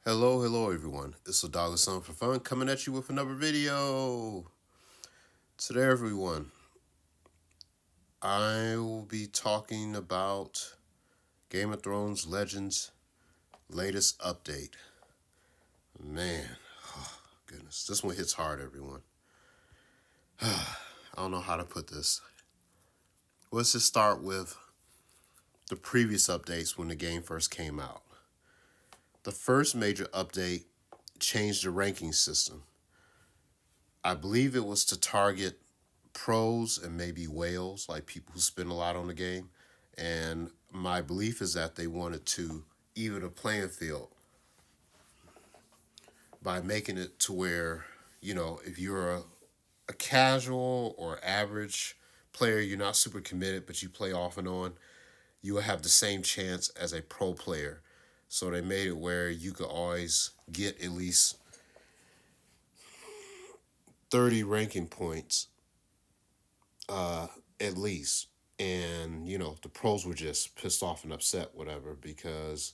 Hello everyone. It's a Dollar Song for Fun coming at you with another video. Today, everyone, I will be talking about Game of Thrones Legends latest update. Man, oh, goodness, this one hits hard, everyone. I don't know how to put this. Let's just start with the previous updates when the game first came out. The first major update changed the ranking system. I believe it was to target pros and maybe whales, like people who spend a lot on the game. And my belief is that they wanted to even the playing field by making it to where, if you're a casual or average player, you're not super committed, but you play off and on, you will have the same chance as a pro player. So they made it where you could always get at least 30 ranking points, at least. And, the pros were just pissed off and upset, whatever, because,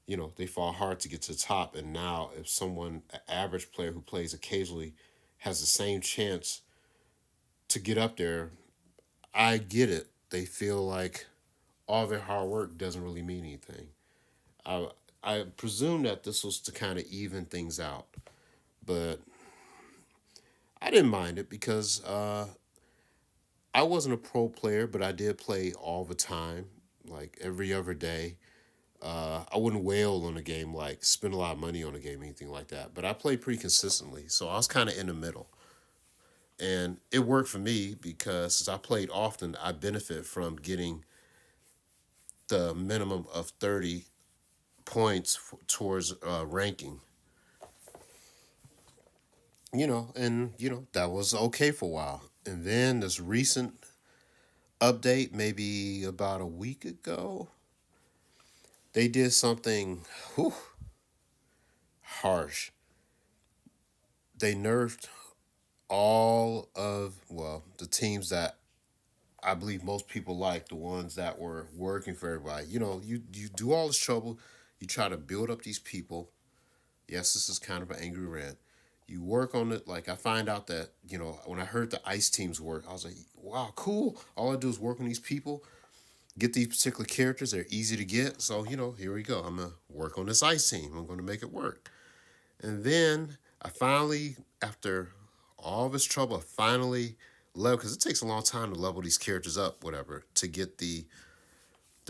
they fought hard to get to the top. And now, if someone, an average player who plays occasionally, has the same chance to get up there, I get it. They feel like all their hard work doesn't really mean anything. I, I presume that this was to kind of even things out, but I didn't mind it because I wasn't a pro player, but I did play all the time, like every other day. I wouldn't wail on a game, like spend a lot of money on a game, anything like that. But I played pretty consistently, so I was kind of in the middle, and it worked for me because since I played often, I benefit from getting the minimum of 30 points towards ranking. And that was okay for a while, and then this recent update, maybe about a week ago, they did something whew, harsh. They nerfed all of, well, the teams that I believe most people like, the ones that were working for everybody. You do all this trouble, you try to build up these people. Yes, this is kind of an angry rant. You work on it. Like, I find out that, when I heard the ice teams work, I was like, wow, cool. All I do is work on these people, get these particular characters. They're easy to get. So, here we go. I'm going to work on this ice team. I'm going to make it work. And then I finally, after all this trouble, I finally level, because it takes a long time to level these characters up, whatever, to get the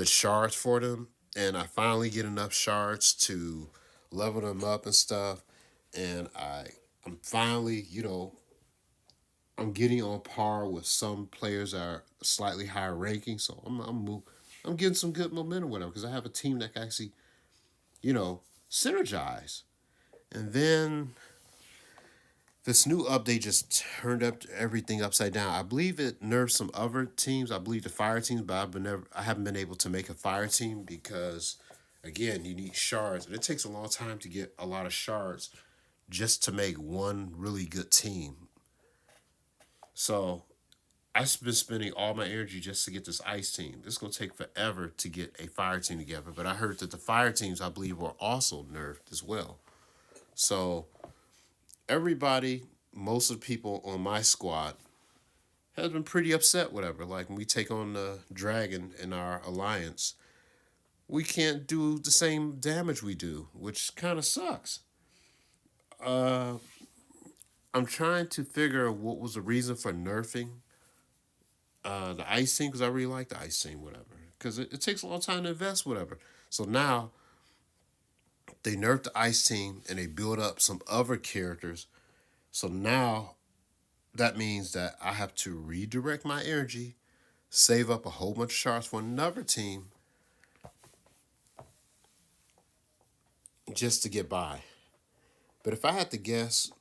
shards for them. And I finally get enough shards to level them up and stuff. And I'm finally, I'm getting on par with some players that are slightly higher ranking. So I'm getting some good momentum with them because I have a team that can actually, you know, synergize. And then this new update just turned up everything upside down. I believe it nerfed some other teams. I believe the fire teams, but I haven't been able to make a fire team because, again, you need shards, and it takes a long time to get a lot of shards just to make one really good team. So I've been spending all my energy just to get this ice team. It's gonna take forever to get a fire team together. But I heard that the fire teams, I believe, were also nerfed as well. So everybody, most of the people on my squad has been pretty upset, whatever. Like when we take on the dragon in our alliance, we can't do the same damage we do, which kind of sucks. Uh, I'm trying to figure what was the reason for nerfing the ice team because I really like the ice team, whatever. Because it takes a long time to invest, whatever. So now they nerfed the ice team and they build up some other characters. So now that means that I have to redirect my energy, save up a whole bunch of shards for another team just to get by. But if I had to guess,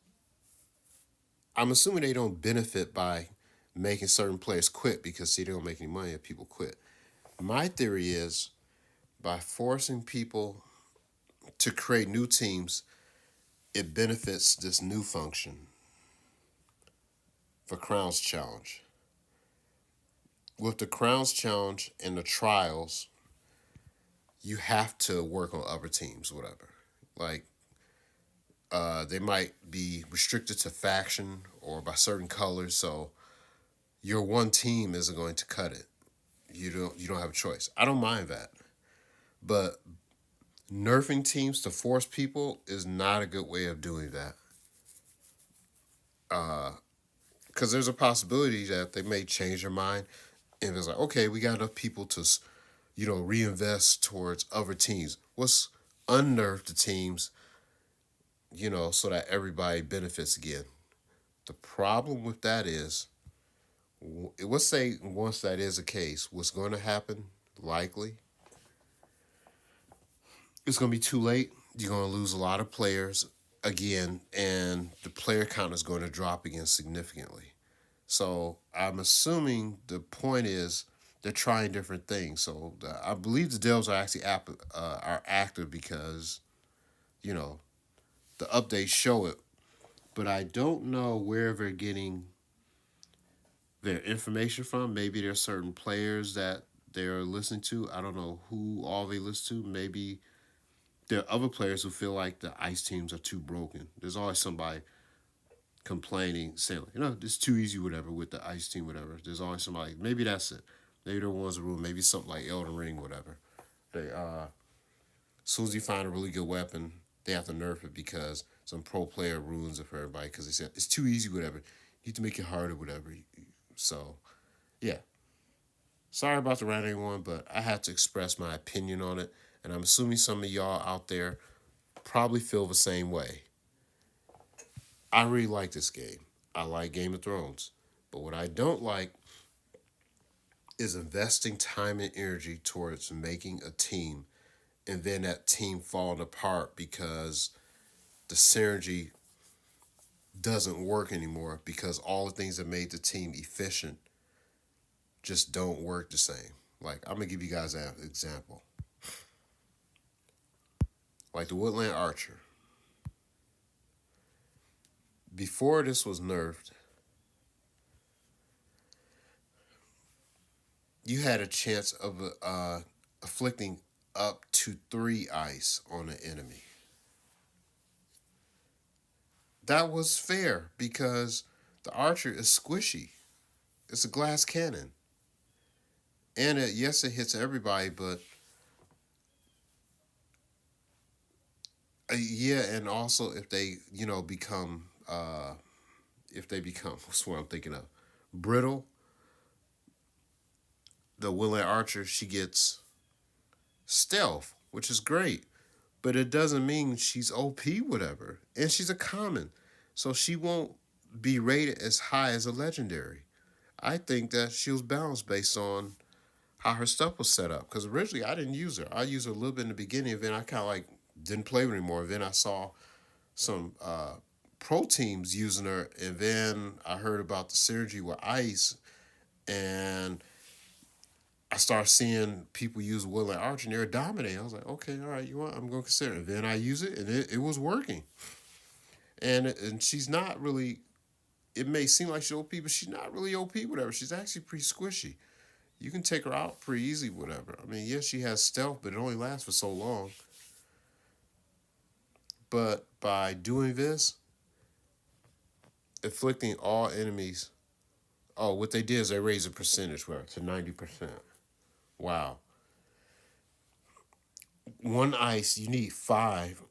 I'm assuming they don't benefit by making certain players quit because, see, they don't make any money if people quit. My theory is by forcing people to create new teams, it benefits this new function for Crowns Challenge. With the Crowns Challenge and the trials, you have to work on other teams, whatever. Like, They might be restricted to faction or by certain colors, so your one team isn't going to cut it. You don't have a choice. I don't mind that, but nerfing teams to force people is not a good way of doing that. Because there's a possibility that they may change their mind and it's like, okay, we got enough people to, reinvest towards other teams. Let's unnerve the teams, so that everybody benefits again. The problem with that is, let's say once that is the case, what's going to happen, likely, it's going to be too late. You're going to lose a lot of players again, and the player count is going to drop again significantly. So I'm assuming the point is they're trying different things. So I believe the devs are actually are active because you know the updates show it, but I don't know where they're getting their information from. Maybe there's certain players that they're listening to. I don't know who all they listen to. Maybe there are other players who feel like the ice teams are too broken. There's always somebody complaining, saying, like, it's too easy, whatever, with the ice team, whatever. There's always somebody, maybe that's it. Maybe there was a rule, maybe something like Elden Ring, whatever. As soon as you find a really good weapon, they have to nerf it because some pro player ruins it for everybody because they said it's too easy, whatever. You need to make it harder, whatever. So, yeah. Sorry about the random one, but I had to express my opinion on it. And I'm assuming some of y'all out there probably feel the same way. I really like this game. I like Game of Thrones. But what I don't like is investing time and energy towards making a team and then that team falling apart because the synergy doesn't work anymore because all the things that made the team efficient just don't work the same. Like, I'm going to give you guys an example. Like the Woodland Archer. Before this was nerfed, you had a chance of afflicting up to 3 ice on an enemy. That was fair because the archer is squishy. It's a glass cannon. And yes, it hits everybody, but yeah, and also if they, become, if they become, what's what I'm thinking of, brittle, the Willing Archer, she gets stealth, which is great. But it doesn't mean she's OP, whatever. And she's a common. So she won't be rated as high as a legendary. I think that she was balanced based on how her stuff was set up. Because originally I didn't use her. I used her a little bit in the beginning, and then I kind of like didn't play her anymore. And then I saw some pro teams using her, and then I heard about the synergy with Ice, and I started seeing people use Will and Arch, and they were dominating. I was like, okay, all right, you want? I'm going to consider it. And then I use it, and it was working. And she's not really. It may seem like she's OP, but she's not really OP. Whatever. She's actually pretty squishy. You can take her out pretty easy. Whatever. I mean, yes, she has stealth, but it only lasts for so long. But by doing this, inflicting all enemies. Oh, what they did is they raised the percentage where to 90%. Wow. One ice, you need 5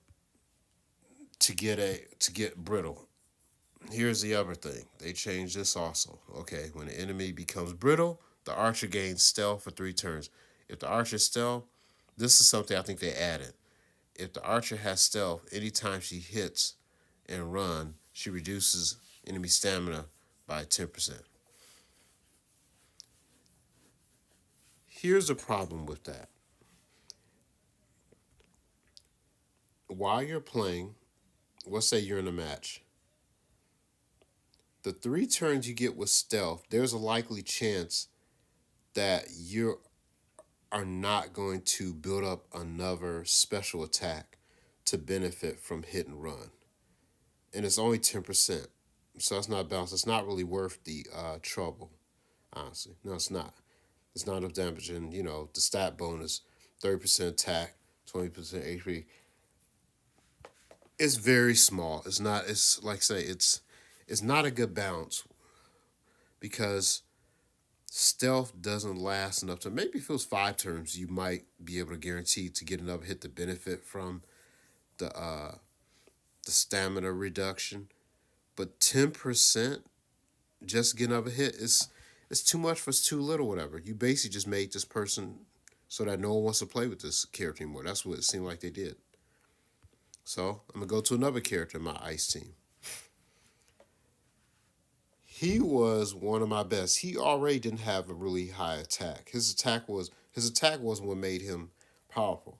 to get brittle. Here's the other thing. They changed this also. Okay, when the enemy becomes brittle, the archer gains stealth for 3 turns. If the archer stealth, this is something I think they added. If the archer has stealth, anytime she hits and run, she reduces enemy stamina by 10%. Here's the problem with that. While you're playing, let's say you're in a match, the 3 turns you get with stealth, there's a likely chance that you are not going to build up another special attack to benefit from hit and run. And it's only 10%. So it's not balanced. It's not really worth the trouble, honestly. No, it's not. It's not enough damage. And, the stat bonus 30% attack, 20% HP. It's very small. It's not. It's like say it's not a good balance because stealth doesn't last enough to maybe if it was 5 turns, you might be able to guarantee to get another hit to benefit from the stamina reduction. But 10% just getting another hit is it's too much for it's too little, whatever. You basically just made this person so that no one wants to play with this character anymore. That's what it seemed like they did. So I'm gonna go to another character in my ice team. He was one of my best. He already didn't have a really high attack. His attack was what made him powerful.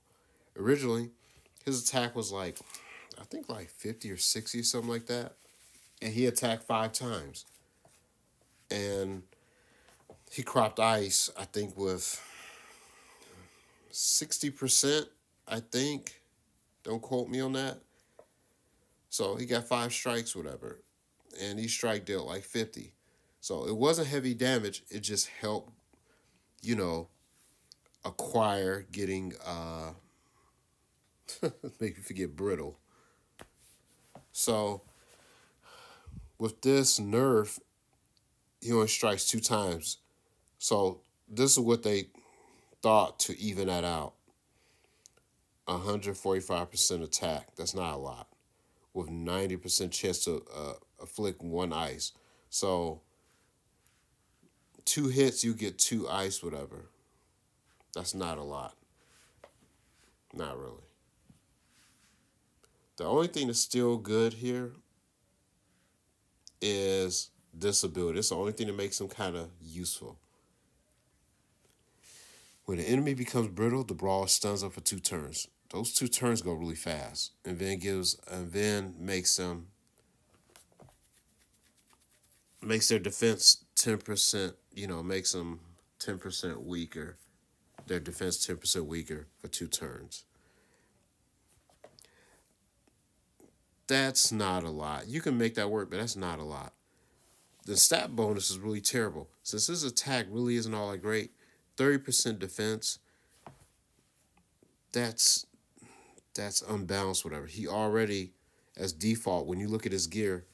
Originally, his attack was like I think like 50 or 60 or something like that. And he attacked 5 times. And he cropped ice, I think, with 60%, I think. Don't quote me on that. So he got 5 strikes, whatever. And each strike dealt like 50. So it wasn't heavy damage. It just helped, you know, acquire getting make me forget brittle. So with this nerf, he only strikes 2 times. So this is what they thought to even that out. 145% attack. That's not a lot. With 90% chance to afflict 1 ice. So 2 hits, you get 2 ice, whatever. That's not a lot. Not really. The only thing that's still good here is this ability. It's the only thing that makes him kind of useful. When the enemy becomes brittle, the brawler stuns up for 2 turns. Those 2 turns go really fast, and then makes their defense 10%. Makes them 10% weaker. Their defense 10% weaker for 2 turns. That's not a lot. You can make that work, but that's not a lot. The stat bonus is really terrible. Since his attack really isn't all that great, 30% defense, that's that's unbalanced, whatever. He already, as default, when you look at his gear,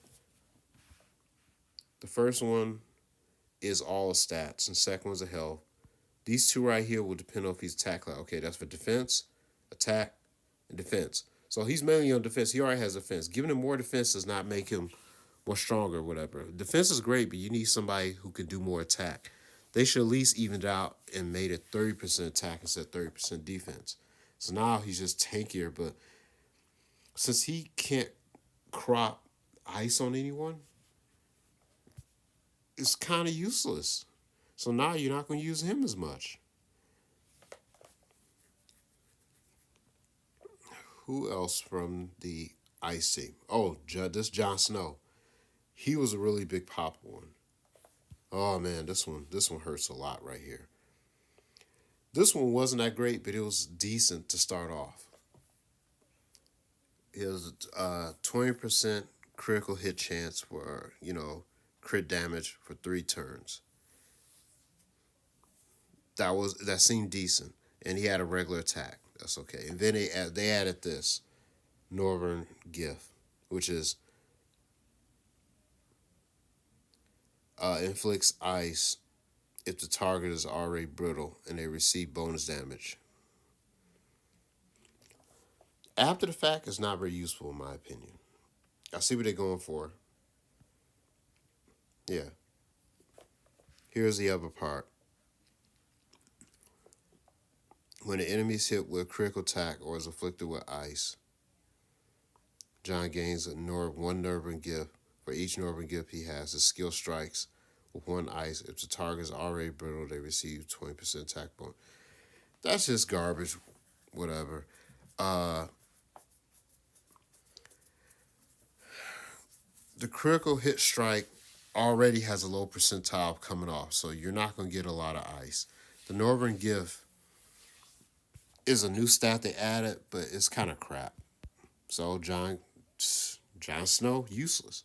the first one is all stats, and second one's a health. These two right here will depend on if he's attack. Okay, that's for defense, attack, and defense. So he's mainly on defense. He already has defense. Giving him more defense does not make him more stronger, whatever. Defense is great, but you need somebody who can do more attack. They should at least even it out and made it 30% attack instead of 30% defense. So now he's just tankier, but since he can't crop ice on anyone, it's kind of useless. So now you're not going to use him as much. Who else from the ice team? Oh, this Jon Snow. He was a really big pop one. Oh man, this one hurts a lot right here. This one wasn't that great, but it was decent to start off. It was 20% critical hit chance for crit damage for 3 turns. That seemed decent, and he had a regular attack. That's okay. And then they added this Northern Gift, which is inflicts ice if the target is already brittle and they receive bonus damage. After the fact, it's not very useful in my opinion. I see what they're going for. Yeah. Here's the other part. When the enemy is hit with a critical attack or is afflicted with ice, John gains one Nerfing gift. For each Nerfing gift he has, his skill strikes with 1 ice. If the target is already brittle, they receive 20% attack bonus. That's just garbage. Whatever. The critical hit strike already has a low percentile coming off, so you're not going to get a lot of ice. The Northern Gift is a new stat they added, but it's kind of crap. So Jon Snow, useless.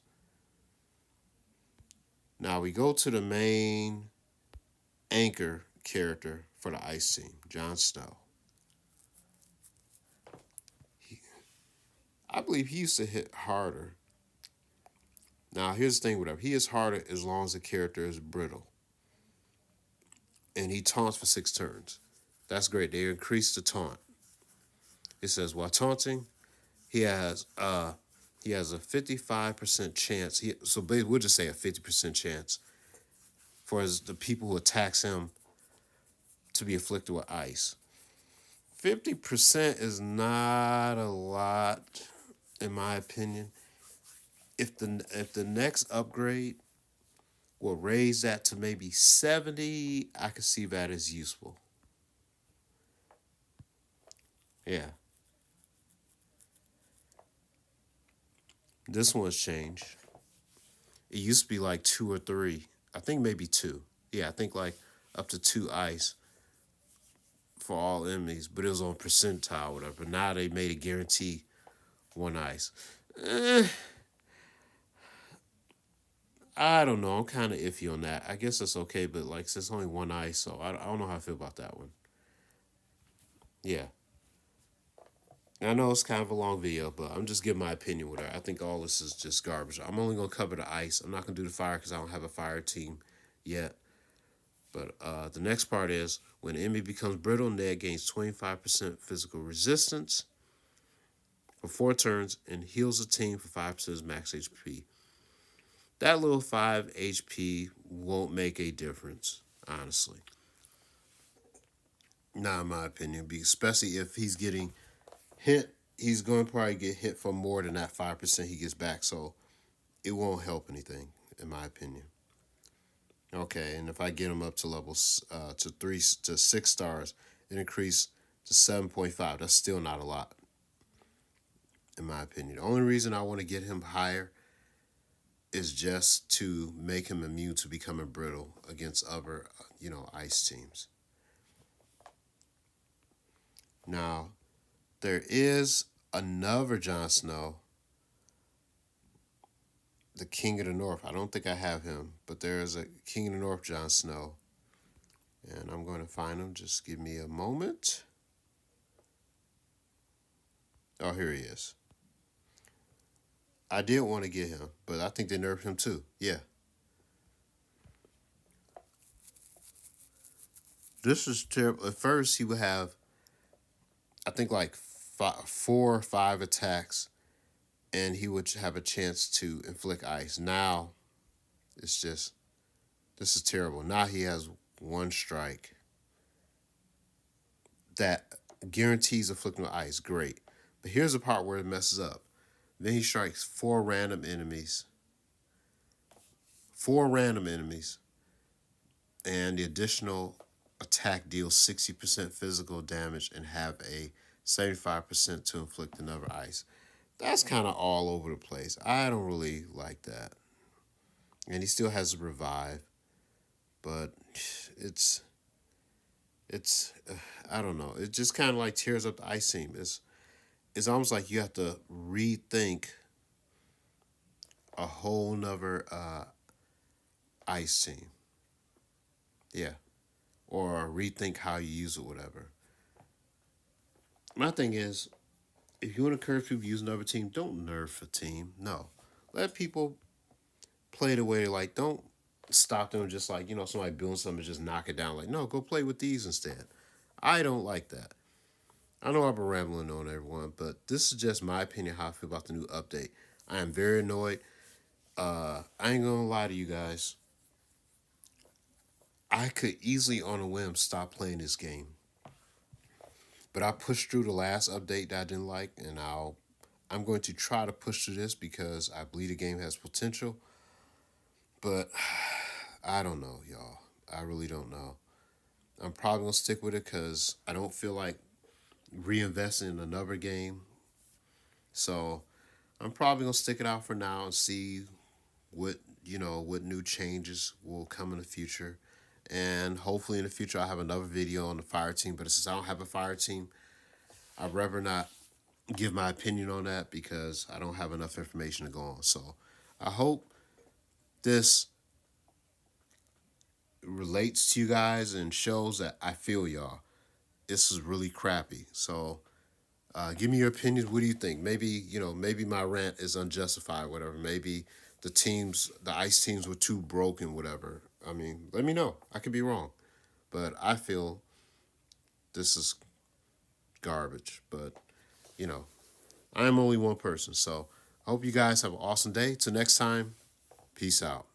Now we go to the main anchor character for the ice team, Jon Snow. I believe he used to hit harder. Now, here's the thing with him. He is harder as long as the character is brittle. And he taunts for 6 turns. That's great. They increased the taunt. It says while taunting, he has he has a 55% chance. So basically, we'll just say a 50% chance for the people who attacks him to be afflicted with ice. 50% is not a lot, in my opinion. If the next upgrade will raise that to maybe 70, I could see that as useful. Yeah. This one's changed. It used to be like 2 or 3. I think maybe 2. Yeah, I think like up to 2 ice for all enemies, but it was on percentile or whatever. Now they made it guarantee 1 ice. Eh, I don't know. I'm kind of iffy on that. I guess it's okay, but like, since only 1 ice, so I don't know how I feel about that one. Yeah. I know it's kind of a long video, but I'm just giving my opinion with her. I think all this is just garbage. I'm only going to cover the ice. I'm not going to do the fire because I don't have a fire team yet. But the next part is when the enemy becomes brittle, Ned gains 25% physical resistance for 4 turns and heals the team for 5% of max HP. That little 5 HP won't make a difference, honestly. Not in my opinion, especially if he's getting hit. He's going to probably get hit for more than that 5% he gets back, so it won't help anything, in my opinion. Okay, and if I get him up to levels to 3 to 6 stars, it increased to 7.5. That's still not a lot, in my opinion. The only reason I want to get him higher is just to make him immune to becoming brittle against other, ice teams. Now, there is another Jon Snow, the King of the North. I don't think I have him, but there is a King of the North Jon Snow. And I'm going to find him. Just give me a moment. Oh, here he is. I did want to get him, but I think they nerfed him too. Yeah. This is terrible. At first, he would have, I think, like 4 or 5 attacks, and he would have a chance to inflict ice. Now, it's just, this is terrible. Now he has 1 strike that guarantees afflicting with ice. Great. But here's the part where it messes up. Then he strikes 4 random enemies. 4 random enemies. And the additional attack deals 60% physical damage and have a 75% to inflict another ice. That's kind of all over the place. I don't really like that. And he still has a revive, but it's I don't know. It just kind of like tears up the ice team. It's almost like you have to rethink a whole nother ice team. Yeah. Or rethink how you use it, whatever. My thing is, if you want to encourage people to use another team, don't nerf a team. No. Let people play the way they like. Don't stop them just like, somebody building something and just knock it down. Like, no, go play with these instead. I don't like that. I know I've been rambling on everyone, but this is just my opinion how I feel about the new update. I am very annoyed. I ain't gonna lie to you guys. I could easily on a whim stop playing this game. But I pushed through the last update that I didn't like, and I'm going to try to push through this because I believe the game has potential. But I don't know, y'all. I really don't know. I'm probably gonna stick with it because I don't feel like reinvesting in another game. So I'm probably gonna stick it out for now and see what new changes will come in the future. And hopefully in the future I'll have another video on the fire team. But since I don't have a fire team, I'd rather not give my opinion on that because I don't have enough information to go on. So I hope this relates to you guys and shows that I feel y'all. This is really crappy. So Give me your opinions. What do you think? Maybe maybe my rant is unjustified, whatever. Maybe the ice teams were too broken, whatever. I mean, let me know. I could be wrong, but I feel this is garbage. But you know, I am only one person, so I hope you guys have an awesome day. Till next time, peace out.